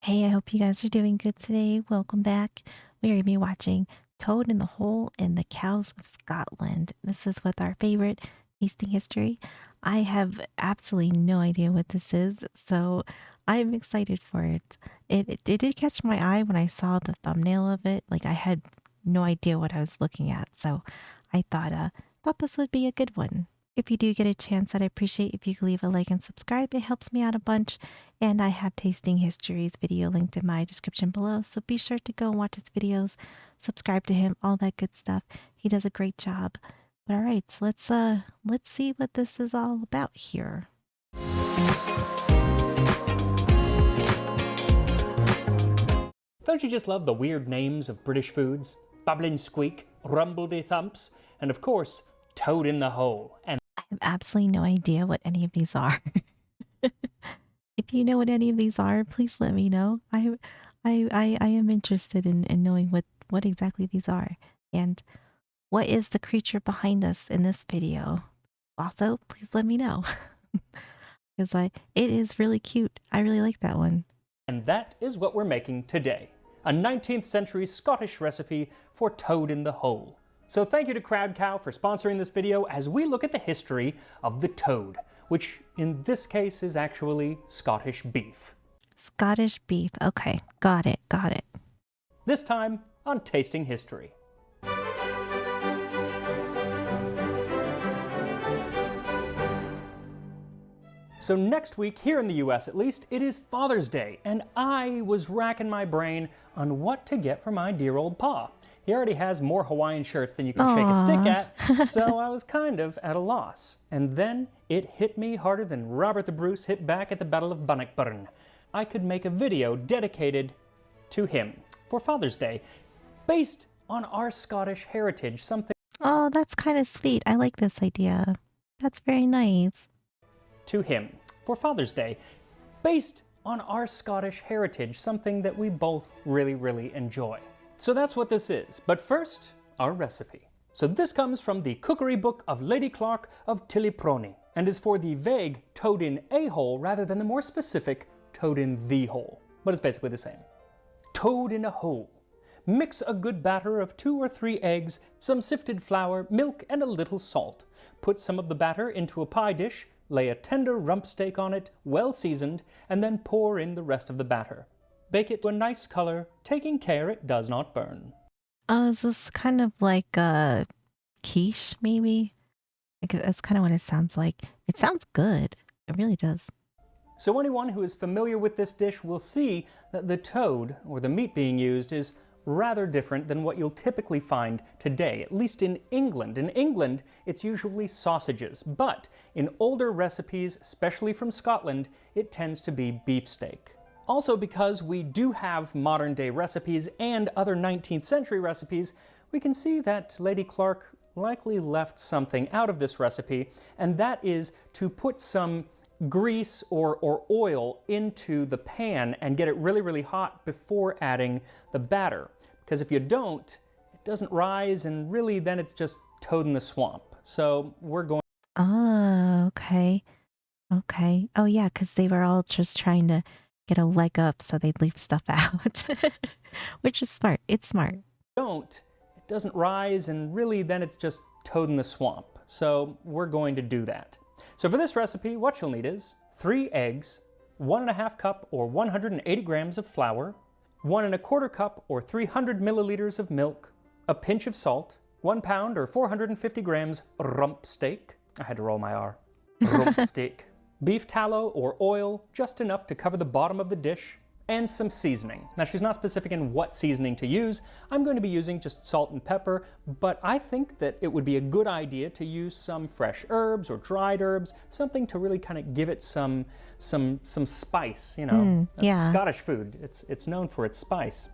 Hey, I hope you guys are doing good today. Welcome back. We are going to be watching Toad in the Hole and the Cows of Scotland. This is with our favorite tasting history. I have absolutely no idea what this is, so I'm excited for it. It did catch my eye when I saw the thumbnail of it. Like I had no idea what I was looking at, so I thought this would be a good one. If you do get a chance, I'd appreciate if you could leave a like and subscribe. It helps me out a bunch. And I have Tasting Histories video linked in my description below, so be sure to go and watch his videos, subscribe to him, all that good stuff. He does a great job. But all right, so let's see what this is all about here. Don't you just love the weird names of British foods? Bubbling Squeak, Rumbledy Thumps, and of course, Toad in the Hole. And I have absolutely no idea what any of these are. If you know what any of these are, please let me know. I am interested in knowing what exactly these are. And what is the creature behind us in this video? Also, please let me know. Because it is really cute. I really like that one. And that is what we're making today. A 19th century Scottish recipe for Toad in the Hole. So thank you to Crowd Cow for sponsoring this video as we look at the history of the toad, which in this case is actually Scottish beef. Scottish beef. Okay, got it. This time on Tasting History. So next week, here in the US at least, it is Father's Day, and I was racking my brain on what to get for my dear old pa. He already has more Hawaiian shirts than you can shake a stick at, so I was kind of at a loss. And then it hit me harder than Robert the Bruce hit back at the Battle of Bannockburn. I could make a video dedicated to him for Father's Day, based on our Scottish heritage, something Oh, that's kind of sweet. I like this idea. That's very nice. to him for Father's Day, based on our Scottish heritage, something that we both really enjoy. So that's what this is. But first, our recipe. So this comes from the cookery book of Lady Clark of Tilliprony and is for the vague toad in a hole rather than the more specific toad in the hole. But it's basically the same. Toad in a hole. Mix a good batter of 2 or 3 eggs, some sifted flour, milk, and a little salt. Put some of the batter into a pie dish, lay a tender rump steak on it, well seasoned, and then pour in the rest of the batter. Bake it to a nice color, taking care it does not burn. Is this kind of like a quiche, maybe? That's kind of what it sounds like. It sounds good. It really does. So anyone who is familiar with this dish will see that the toad, or the meat being used, is rather different than what you'll typically find today, at least in England. In England, it's usually sausages, but in older recipes, especially from Scotland, it tends to be beefsteak. Also, because we do have modern day recipes and other 19th century recipes, we can see that Lady Clark likely left something out of this recipe, and that is to put some grease or oil into the pan and get it really hot before adding the batter. Because if you don't, it doesn't rise, and really then it's just toad in the swamp. So we're going... Oh, okay. Okay. Oh, yeah, because they were all just trying to get a leg up so they'd leave stuff out. Which is smart. It's smart. Don't, it doesn't rise, and really then it's just toad in the swamp. So we're going to do that. So for this recipe, what you'll need is 3 eggs, 1½ cup or 180 grams of flour, 1¼ cup or 300 milliliters of milk, a pinch of salt, 1 pound or 450 grams rump steak. I had to roll my R. Rump steak. Beef tallow or oil, just enough to cover the bottom of the dish, and some seasoning. Now, she's not specific in what seasoning to use. I'm going to be using just salt and pepper, but I think that it would be a good idea to use some fresh herbs or dried herbs, something to really kind of give it some spice, you know. Yeah. Scottish food, it's known for its spice.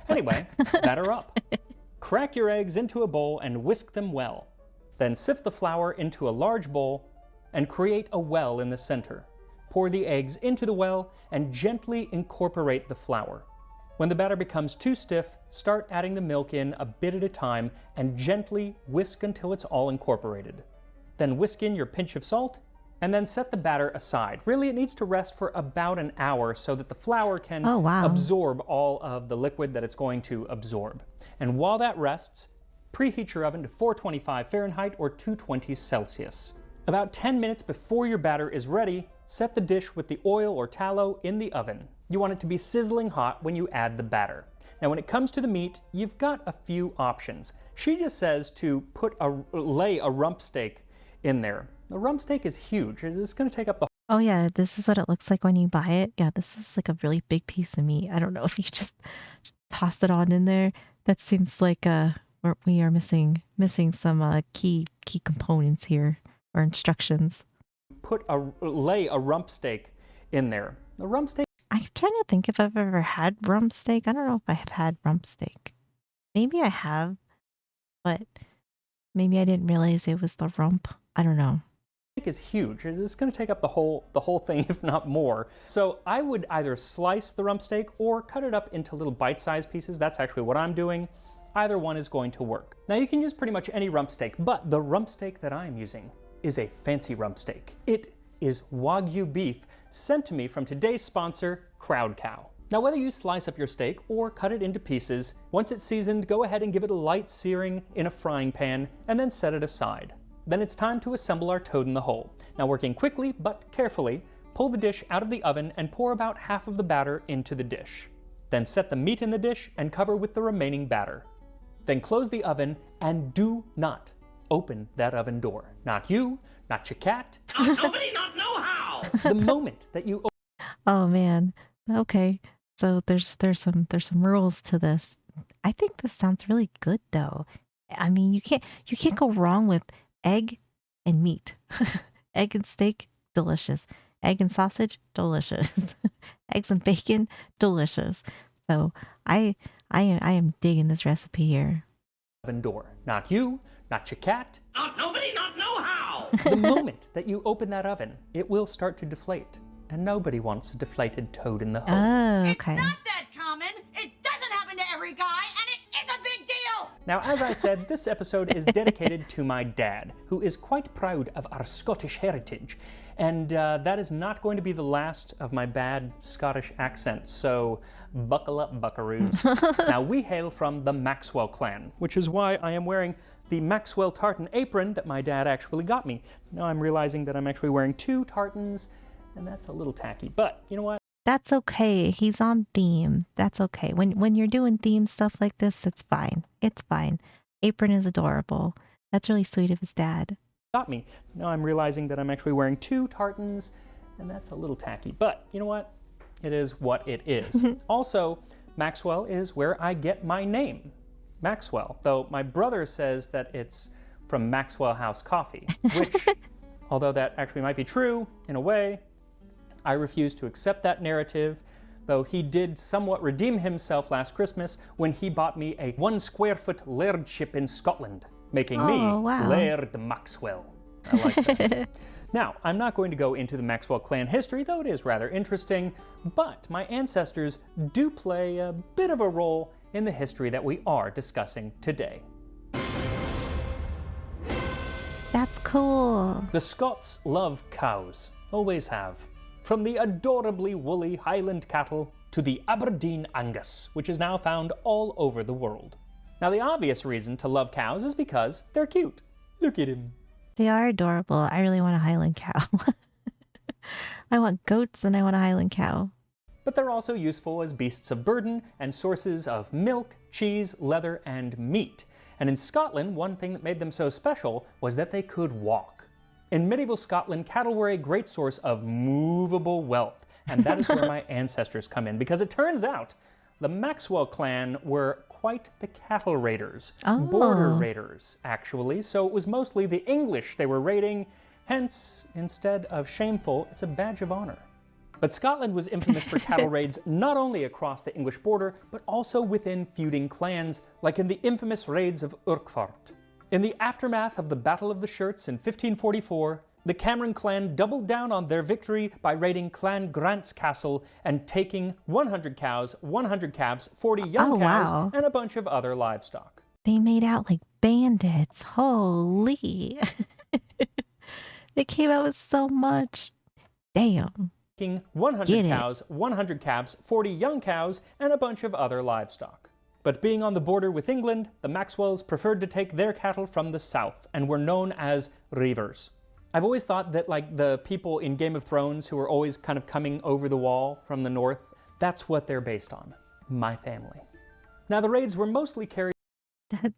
Anyway, batter up. Crack your eggs into a bowl and whisk them well. Then sift the flour into a large bowl and create a well in the center. Pour the eggs into the well and gently incorporate the flour. When the batter becomes too stiff, start adding the milk in a bit at a time and gently whisk until it's all incorporated. Then whisk in your pinch of salt and then set the batter aside. Really, it needs to rest for about an hour so that the flour can Oh, wow. absorb all of the liquid that it's going to absorb. And while that rests, preheat your oven to 425 Fahrenheit or 220 Celsius. About 10 minutes before your batter is ready, set the dish with the oil or tallow in the oven. You want it to be sizzling hot when you add the batter. Now when it comes to the meat, you've got a few options. She just says to lay a rump steak in there. The rump steak is huge. It's going to take up the Oh, yeah, this is what it looks like when you buy it. Yeah, this is like a really big piece of meat. I don't know if you just toss it on in there. That seems like we are missing some key components here or instructions. lay a rump steak in there. The rump steak I'm trying to think if I've ever had rump steak. I don't know if I have had rump steak. Maybe I have, but maybe I didn't realize it was the rump. I don't know. is huge. It's going to take up the whole thing, if not more. So I would either slice the rump steak or cut it up into little bite-sized pieces. That's actually what I'm doing. Either one is going to work. Now you can use pretty much any rump steak, but the rump steak that I'm using is a fancy rump steak. It is Wagyu beef sent to me from today's sponsor, Crowd Cow. Now whether you slice up your steak or cut it into pieces, once it's seasoned, go ahead and give it a light searing in a frying pan and then set it aside. Then it's time to assemble our toad in the hole. Now working quickly but carefully, pull the dish out of the oven and pour about half of the batter into the dish. Then set the meat in the dish and cover with the remaining batter. Then close the oven and do not open that oven door. Not you, not your cat. Not nobody, not know how. The moment that you Oh man. Okay. So there's some rules to this. I think this sounds really good though. I mean, you can't go wrong with egg and meat. Egg and steak, delicious. Egg and sausage, delicious. Eggs and bacon, delicious. So I am digging this recipe here. oven door. Not you, not your cat. Not nobody, not know how. The moment that you open that oven, it will start to deflate. And nobody wants a deflated toad in the hole. Oh, It's okay. not that common. It doesn't happen to every guy, and it is a big deal. Now, as I said, this episode is dedicated to my dad, who is quite proud of our Scottish heritage. And that is not going to be the last of my bad Scottish accent, so buckle up, buckaroos. Now, we hail from the Maxwell clan, which is why I am wearing the Maxwell tartan apron that my dad actually got me. Now I'm realizing that I'm actually wearing two tartans, and that's a little tacky, but you know what? That's okay. He's on theme. That's okay. When you're doing theme stuff like this, it's fine. It's fine. Apron is adorable. That's really sweet of his dad. Got me. Now I'm realizing that I'm actually wearing two tartans, and that's a little tacky, but you know what? It is what it is. Also, Maxwell is where I get my name, Maxwell, though my brother says that it's from Maxwell House Coffee, which, although that actually might be true in a way, I refuse to accept that narrative, though he did somewhat redeem himself last Christmas when he bought me a 1 square foot lairdship in Scotland, making me wow. Laird Maxwell. I like that. Now, I'm not going to go into the Maxwell clan history, though it is rather interesting, but my ancestors do play a bit of a role in the history that we are discussing today. That's cool. The Scots love cows, always have. From the adorably woolly Highland cattle to the Aberdeen Angus, which is now found all over the world. Now, the obvious reason to love cows is because they're cute. Look at him. They are adorable. I really want a Highland cow. I want goats and I want a Highland cow. But they're also useful as beasts of burden and sources of milk, cheese, leather, and meat. And in Scotland, one thing that made them so special was that they could walk. In medieval Scotland, cattle were a great source of movable wealth, and that is where my ancestors come in, because it turns out the Maxwell clan were quite the cattle raiders, border raiders, actually, so it was mostly the English they were raiding, hence, instead of shameful, it's a badge of honor. But Scotland was infamous for cattle raids not only across the English border, but also within feuding clans, like in the infamous raids of Urquhart. In the aftermath of the Battle of the Shirts in 1544, the Cameron clan doubled down on their victory by raiding Clan Grant's castle and taking 100 cows, 100 calves, 40 young cows, wow. and a bunch of other livestock. They made out like bandits. Holy. They came out with so much. Damn. 100 Get it. cows, 100 calves, 40 young cows, and a bunch of other livestock. But being on the border with England, the Maxwells preferred to take their cattle from the south and were known as reivers. I've always thought that like the people in Game of Thrones who are always kind of coming over the wall from the north, that's what they're based on. My family. Now the raids were mostly carried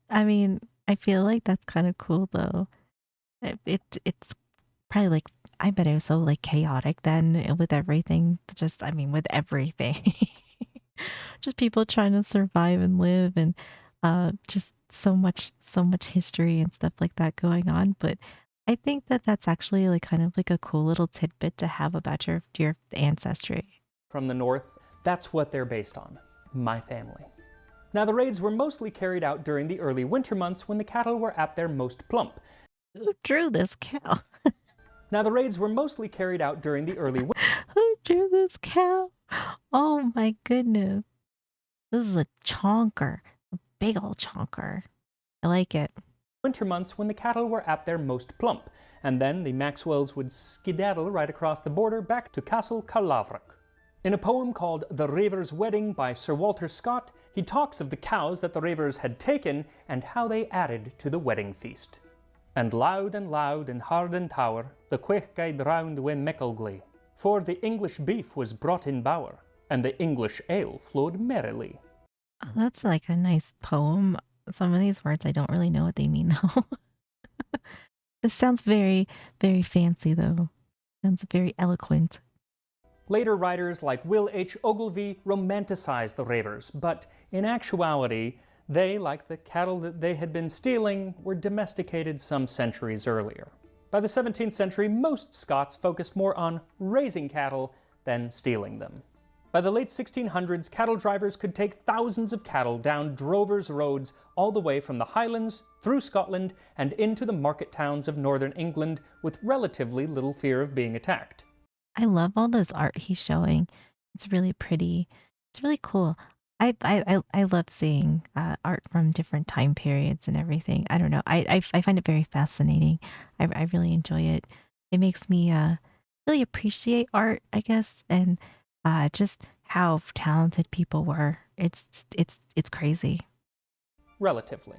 I mean, I feel like that's kind of cool though. It's probably like I bet it was so like chaotic then with everything. Just I mean with everything. Just people trying to survive and live and just so much history and stuff like that going on. But I think that that's actually like kind of like a cool little tidbit to have about your ancestry. from the north, that's what they're based on. My family. Now the raids were mostly carried out during the early winter months when the cattle were at their most plump. Who drew this cow? Now the raids were mostly carried out during the early Who drew this cow? Oh my goodness. This is a chonker. A big old chonker. I like it. winter months when the cattle were at their most plump, and then the Maxwells would skedaddle right across the border back to Castle Carlaverock. In a poem called The Raver's Wedding by Sir Walter Scott, he talks of the cows that the Ravers had taken and how they added to the wedding feast. And loud in Harden Tower, the quaich gaed round wi' mickle glee, for the English beef was brought in bower, and the English ale flowed merrily. Oh, that's like a nice poem. Some of these words I don't really know what they mean though. This sounds very, very fancy though. Sounds very eloquent. Later writers like Will H. Ogilvy romanticized the Ravers, but in actuality, they, like the cattle that they had been stealing, were domesticated some centuries earlier. By the 17th century, most Scots focused more on raising cattle than stealing them. By the late 1600s, cattle drivers could take thousands of cattle down drovers' roads all the way from the Highlands, through Scotland, and into the market towns of northern England with relatively little fear of being attacked. I love all this art he's showing. It's really pretty. It's really cool. I love seeing art from different time periods and everything. I don't know. I find it very fascinating. I really enjoy it. It makes me really appreciate art, I guess, and just how talented people were. It's crazy. Relatively.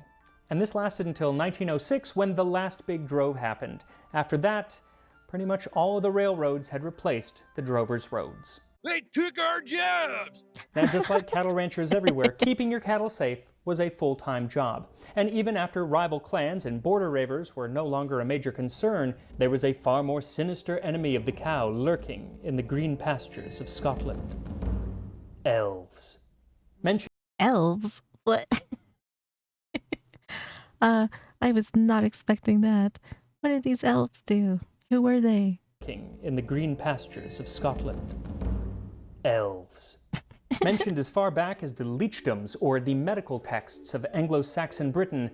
And this lasted until 1906 when the last big drove happened. After that, pretty much all of the railroads had replaced the drovers' roads. They took our jobs! Now, just like cattle ranchers everywhere, keeping your cattle safe was a full-time job. And even after rival clans and border ravers were no longer a major concern, there was a far more sinister enemy of the cow lurking in the green pastures of Scotland. Elves. Mentioned Elves? What? I was not expecting that. What did these elves do? Who were they? in the green pastures of Scotland. Elves. Mentioned as far back as the leechdoms or the medical texts of Anglo-Saxon Britain,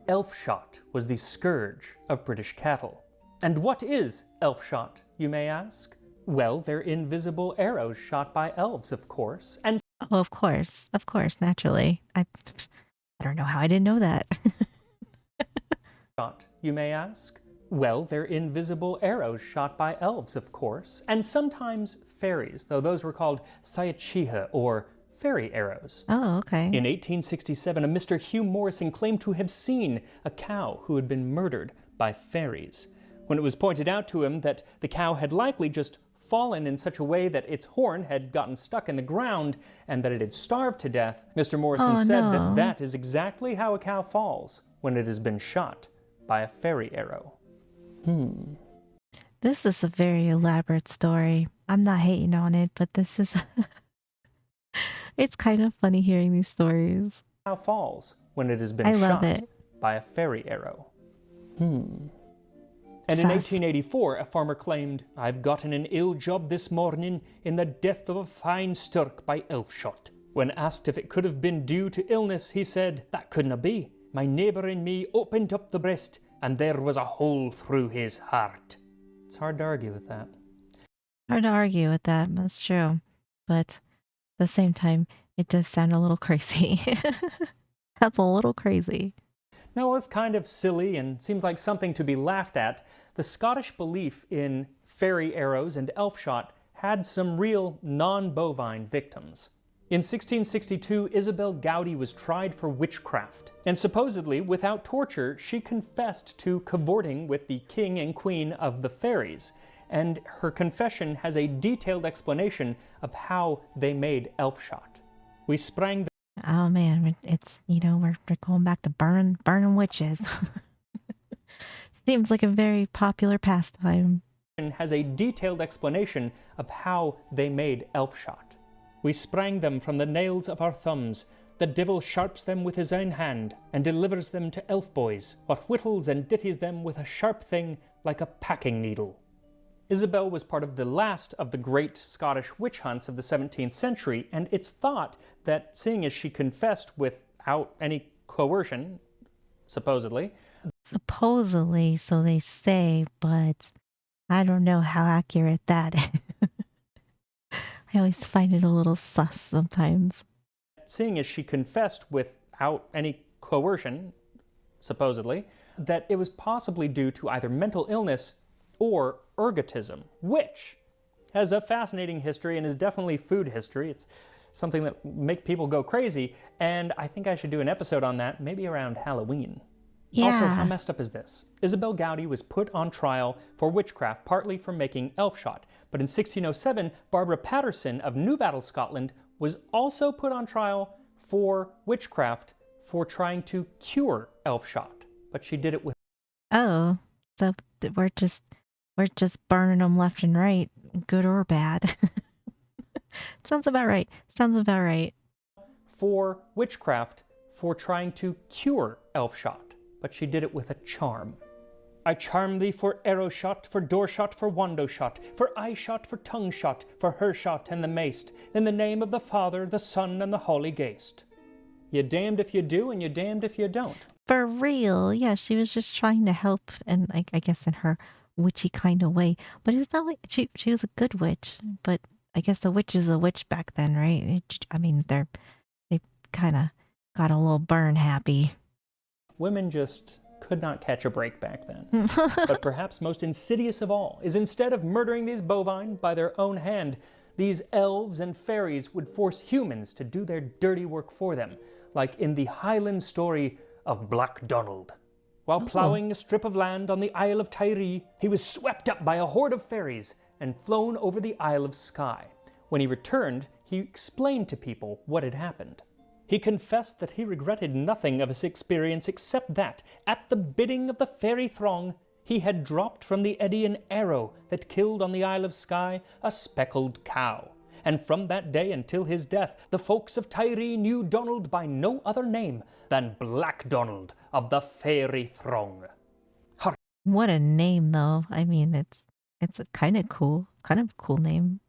elfshot was the scourge of British cattle. And what is elfshot, you may ask? Well, they're invisible arrows shot by elves, of course, and Oh, of course, naturally. I don't know how I didn't know that. shot, you may ask? Well, they're invisible arrows shot by elves, of course, and sometimes fairies, though those were called Sayachiha, or fairy arrows. Oh, okay. In 1867, a Mr. Hugh Morrison claimed to have seen a cow who had been murdered by fairies. When it was pointed out to him that the cow had likely just fallen in such a way that its horn had gotten stuck in the ground and that it had starved to death, Mr. Morrison said no. that is exactly how a cow falls when it has been shot by a fairy arrow. This is a very elaborate story. I'm not hating on it, but this is it's kind of funny hearing these stories. Cow falls when it has been I shot love it. by a fairy arrow. And in Sus. 1884, a farmer claimed, "I've gotten an ill job this morning in the death of a fine stirk by elfshot." When asked if it could have been due to illness, he said, "That couldn't be. My neighbour and me opened up the breast, and there was a hole through his heart." It's hard to argue with that. Hard to argue with that, that's true. But at the same time, it does sound a little crazy. That's a little crazy. Now, while it's kind of silly and seems like something to be laughed at, The Scottish belief in fairy arrows and elfshot had some real non-bovine victims. In 1662, Isabel Gowdy was tried for witchcraft, and supposedly, without torture, she confessed to cavorting with the king and queen of the fairies, and her confession has a detailed explanation of how they made elfshot. We sprang Oh man, it's, we're going back to burning witches. Seems like a very popular pastime. has a detailed explanation of how they made elfshot. We sprang them from the nails of our thumbs. The devil sharps them with his own hand, and delivers them to elf boys, or whittles and ditties them with a sharp thing like a packing needle. Isabel was part of the last of the great Scottish witch hunts of the 17th century, and it's thought that seeing as she confessed without any coercion, supposedly, So they say, but I don't know how accurate that is. I always find it a little sus sometimes. seeing as she confessed without any coercion, supposedly, that it was possibly due to either mental illness or ergotism, which has a fascinating history and is definitely food history. It's something that make people go crazy, and I think I should do an episode on that, maybe around Halloween. Yeah. Also, how messed up is this? Isabel Gowdy was put on trial for witchcraft, partly for making elfshot. But in 1607, Barbara Patterson of Newbattle, Scotland, was also put on trial for witchcraft for trying to cure elfshot. But she did it with Oh, so we're just burning them left and right, good or bad. Sounds about right. for witchcraft for trying to cure elfshot. But she did it with a charm. I charm thee for arrow shot, for door shot, for wando shot, for eye shot, for tongue shot, for her shot and the maist, in the name of the Father, the Son, and the Holy Ghost. You're damned if you do, and you're damned if you don't. For real. Yeah, she was just trying to help, and I guess in her witchy kind of way. But it's not like she was a good witch, but I guess a witch is a witch back then, right? I mean, they kind of got a little burn happy. Women just could not catch a break back then. But perhaps most insidious of all is instead of murdering these bovine by their own hand, these elves and fairies would force humans to do their dirty work for them, like in the Highland story of Black Donald. While ploughing a strip of land on the Isle of Tiree, he was swept up by a horde of fairies and flown over the Isle of Skye. When he returned, he explained to people what had happened. He confessed that he regretted nothing of his experience except that, at the bidding of the fairy throng, he had dropped from the eddy an arrow that killed on the Isle of Skye a speckled cow. And from that day until his death, the folks of Tiree knew Donald by no other name than Black Donald of the fairy throng. What a name, though. I mean, it's a kind of cool name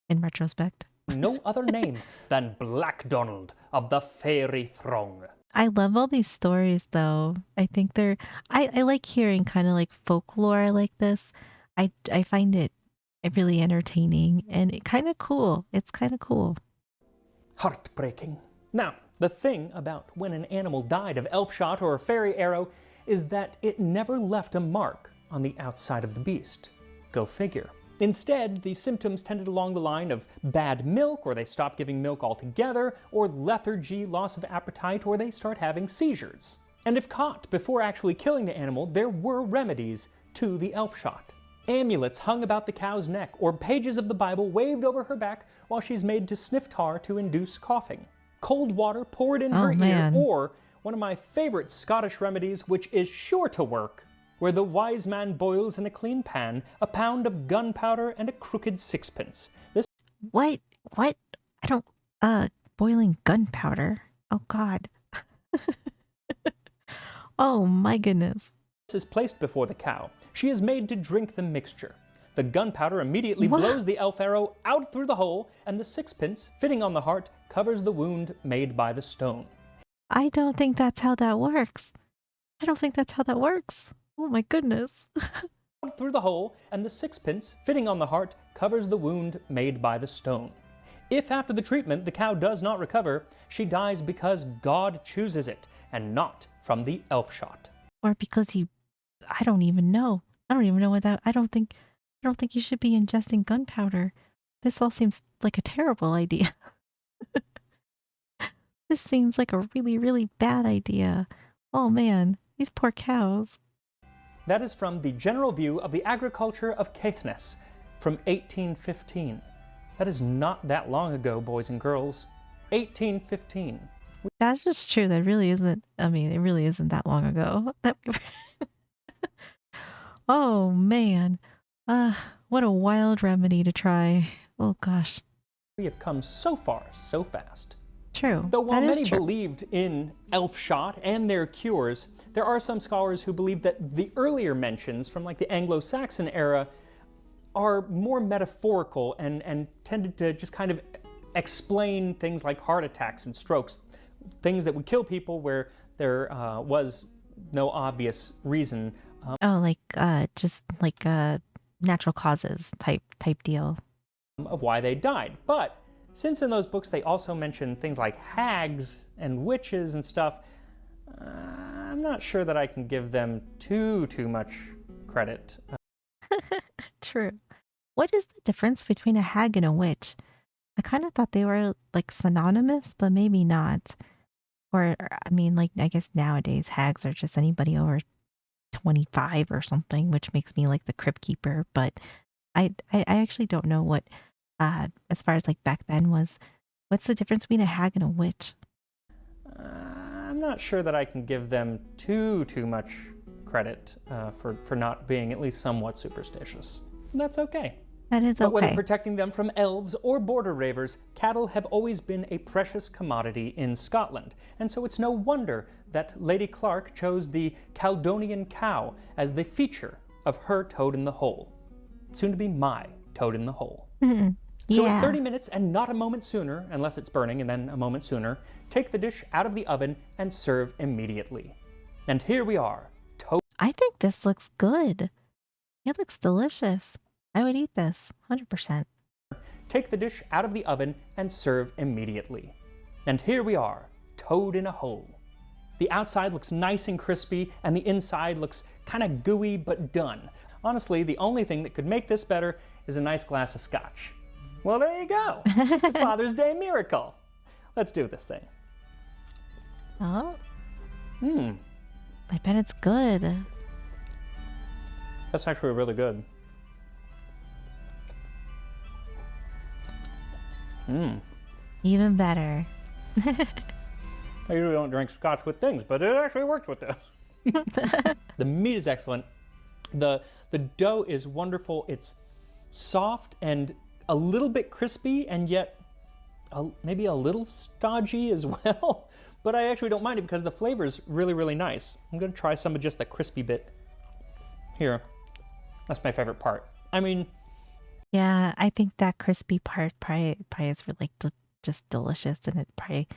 in retrospect. No other name than Black Donald of the fairy throng. I love all these stories, though. I think I like hearing kind of like folklore like this. I find it really entertaining and it kind of cool. It's kind of cool. Heartbreaking. Now, the thing about when an animal died of elfshot or a fairy arrow is that it never left a mark on the outside of the beast. Go figure. Instead, the symptoms tended along the line of bad milk, or they stop giving milk altogether, or lethargy, loss of appetite, or they start having seizures. And if caught before actually killing the animal, there were remedies to the elfshot. Amulets hung about the cow's neck, or pages of the Bible waved over her back while she's made to sniff tar to induce coughing. Cold water poured in her ear, or one of my favorite Scottish remedies, which is sure to work, where the wise man boils in a clean pan a pound of gunpowder and a crooked sixpence. This What? I don't, boiling gunpowder. Oh, God. Oh, my goodness. is placed before the cow. She is made to drink the mixture. The gunpowder immediately blows the elf arrow out through the hole, and the sixpence, fitting on the heart, covers the wound made by the stone. I don't think that's how that works. Oh, my goodness. Out through the hole, and the sixpence, fitting on the heart, covers the wound made by the stone. If after the treatment the cow does not recover, she dies because God chooses it, and not from the elfshot. Or because I don't even know. I don't even know what that. I don't think you should be ingesting gunpowder. This all seems like a terrible idea. This seems like a really, really bad idea. Oh man, these poor cows. That is from the General View of the Agriculture of Caithness from 1815. That is not that long ago, boys and girls. 1815. That's just true. That really isn't. I mean, it really isn't that long ago. Oh man. What a wild remedy to try. Oh gosh. We have come so far so fast. True. Though while That is many true. believed in elfshot and their cures, there are some scholars who believe that the earlier mentions from like the Anglo-Saxon era are more metaphorical and tended to just kind of explain things like heart attacks and strokes, things that would kill people where there was no obvious reason. Oh, like just like natural causes type deal. Of why they died. But since in those books they also mention things like hags and witches and stuff, I'm not sure that I can give them too much credit. True. What is the difference between a hag and a witch? I kind of thought they were like synonymous, but maybe not. Or I mean, like I guess nowadays hags are just anybody over 25 or something, which makes me like the crypt keeper. But I actually don't know what, as far as like back then was, what's the difference between a hag and a witch? I'm not sure that I can give them too much credit for not being at least somewhat superstitious. That's okay. That is But whether okay. protecting them from elves or border ravers, cattle have always been a precious commodity in Scotland. And so it's no wonder that Lady Clark chose the Caledonian cow as the feature of her Toad in the Hole. Soon to be my Toad in the Hole. So Yeah. at 30 minutes and not a moment sooner, unless it's burning and then a moment sooner, take the dish out of the oven and serve immediately. And here we are, Toad. I think this looks good. It looks delicious. I would eat this 100%. Take the dish out of the oven and serve immediately. And here we are, Toad in a Hole. The outside looks nice and crispy, and the inside looks kind of gooey but done. Honestly, the only thing that could make this better is a nice glass of scotch. Well, there you go. It's a Father's Day miracle. Let's do this thing. Oh. I bet it's good. That's actually really good. Even better. I usually don't drink scotch with things, but it actually worked with this. The meat is excellent. The dough is wonderful. It's soft and a little bit crispy, and yet maybe a little stodgy as well. But I actually don't mind it because the flavor is really, really nice. I'm going to try some of just the crispy bit here. That's my favorite part. I mean, Yeah, I think that crispy part probably is really just delicious, and it probably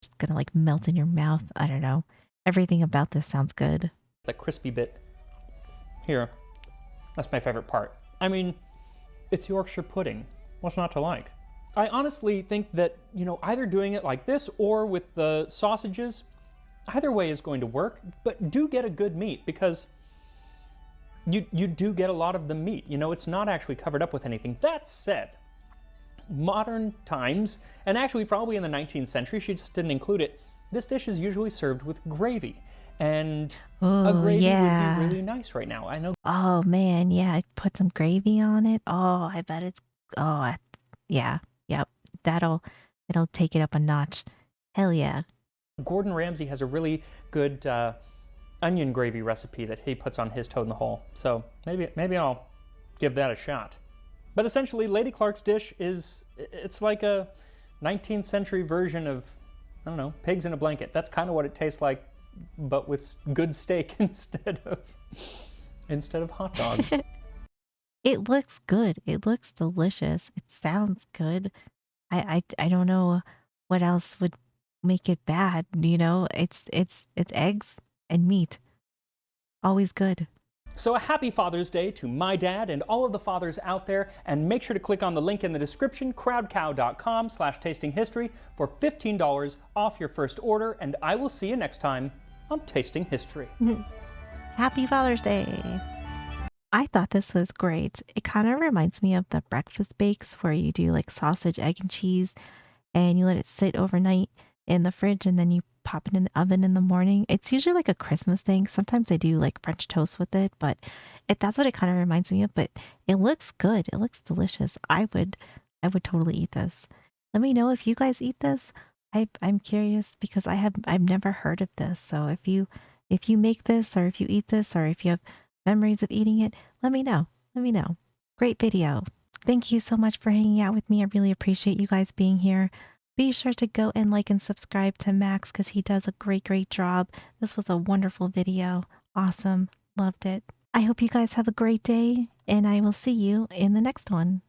just gonna like melt in your mouth. I don't know. Everything about this sounds good. the crispy bit here. That's my favorite part. I mean, it's Yorkshire pudding. What's not to like? I honestly think that, either doing it like this or with the sausages, either way is going to work, but do get a good meat because you do get a lot of the meat. It's not actually covered up with anything. That said, modern times, and actually probably in the 19th century, she just didn't include it, this dish is usually served with gravy. And a gravy would be really nice right now. I know. Oh man, yeah, put some gravy on it. Oh, I bet it's yeah. Yep. It'll take it up a notch. Hell yeah. Gordon Ramsay has a really good onion gravy recipe that he puts on his Toad in the Hole. So maybe I'll give that a shot. But essentially, Lady Clark's dish it's like a 19th century version of, I don't know, pigs in a blanket. That's kind of what it tastes like, but with good steak instead of hot dogs. It looks good. It looks delicious. It sounds good. I don't know what else would make it bad, It's eggs and meat. Always good. So a happy Father's Day to my dad and all of the fathers out there, and make sure to click on the link in the description, crowdcow.com/tastinghistory for $15 off your first order, and I will see you next time on Tasting History. Happy Father's Day. I thought this was great. It kind of reminds me of the breakfast bakes where you do like sausage, egg, and cheese and you let it sit overnight in the fridge and then you pop it in the oven in the morning. It's usually like a Christmas thing. Sometimes I do like French toast with it, but that's what it kind of reminds me of, but it looks good. It looks delicious. I would totally eat this. Let me know if you guys eat this. I'm curious because I've never heard of this. So if you make this or if you eat this or if you have memories of eating it, let me know. Let me know. Great video. Thank you so much for hanging out with me. I really appreciate you guys being here. Be sure to go and like and subscribe to Max because he does a great job. This was a wonderful video. Awesome. Loved it. I hope you guys have a great day, and I will see you in the next one.